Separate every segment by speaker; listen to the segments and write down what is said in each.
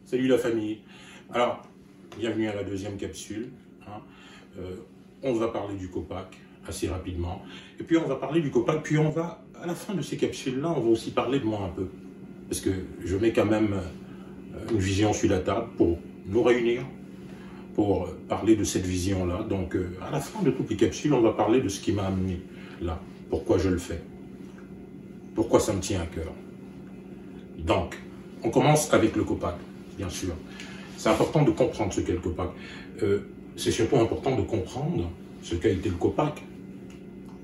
Speaker 1: Salut la famille. Alors, bienvenue à la deuxième capsule. On va parler du Copac assez rapidement. Et puis on va parler du Copac, puis on va, à la fin de ces capsules-là, on va aussi parler de moi un peu. Parce que je mets quand même une vision sur la table pour nous réunir, pour parler de cette vision-là. Donc, à la fin de toutes les capsules, on va parler de ce qui m'a amené là. Pourquoi je le fais. Pourquoi ça me tient à cœur. Donc, on commence avec le Copac, bien sûr. C'est important de comprendre ce qu'est le Copac. C'est surtout important de comprendre ce qu'a été le Copac.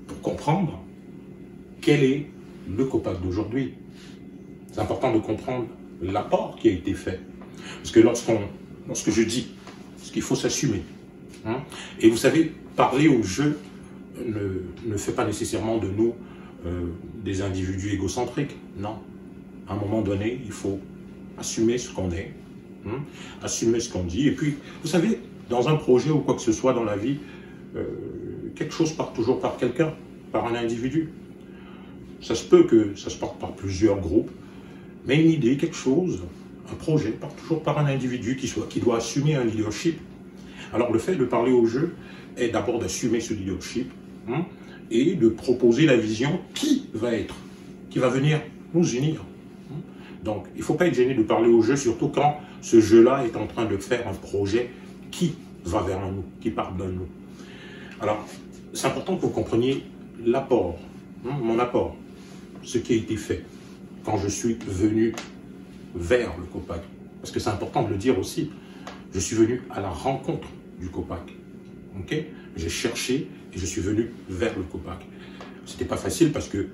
Speaker 1: Pour comprendre quel est le Copac d'aujourd'hui. C'est important de comprendre l'apport qui a été fait. Parce que lorsque je dis, parce qu'il faut s'assumer. Et vous savez, parler au jeu ne fait pas nécessairement de nous des individus égocentriques. Non. À un moment donné, il faut assumer ce qu'on est, assumer ce qu'on dit. Et puis, vous savez, dans un projet ou quoi que ce soit dans la vie, quelque chose part toujours par quelqu'un, par un individu. Ça se peut que ça se parte par plusieurs groupes, mais une idée, quelque chose, un projet part toujours par un individu qui doit assumer un leadership. Alors le fait de parler au jeu est d'abord d'assumer ce leadership et de proposer la vision qui va venir nous unir. Donc il ne faut pas être gêné de parler au jeu, surtout quand ce jeu-là est en train de faire un projet qui va vers nous, qui part de nous. Alors c'est important que vous compreniez l'apport, mon apport, ce qui a été fait quand je suis venu vers le Copac. Parce que c'est important de le dire aussi, je suis venu à la rencontre du Copac. Okay? J'ai cherché et je suis venu vers le Copac. C'était pas facile parce que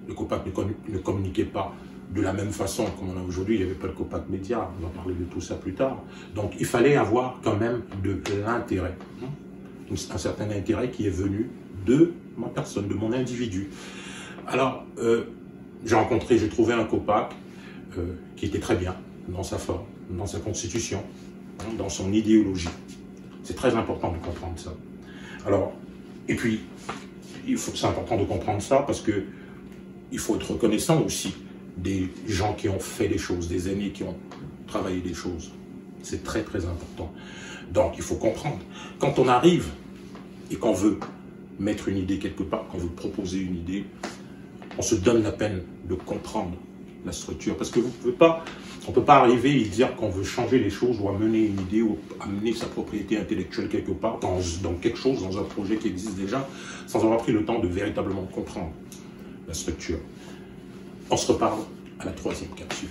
Speaker 1: le Copac ne communiquait pas de la même façon comme on a aujourd'hui. Il n'y avait pas le Copac Média, on va parler de tout ça plus tard. Donc il fallait avoir quand même de l'intérêt. Un certain intérêt qui est venu de ma personne, de mon individu. Alors, j'ai trouvé un Copac qui était très bien dans sa forme, dans sa constitution, dans son idéologie. C'est très important de comprendre ça. Alors, et puis, c'est important de comprendre ça parce que il faut être reconnaissant aussi des gens qui ont fait des choses, des aînés qui ont travaillé des choses. C'est très très important. Donc, il faut comprendre. Quand on arrive et qu'on veut mettre une idée quelque part, qu'on veut proposer une idée, on se donne la peine de comprendre la structure. Parce que on ne peut pas arriver et dire qu'on veut changer les choses ou amener une idée ou amener sa propriété intellectuelle quelque part dans quelque chose, dans un projet qui existe déjà, sans avoir pris le temps de véritablement comprendre la structure. On se reparle à la troisième capsule.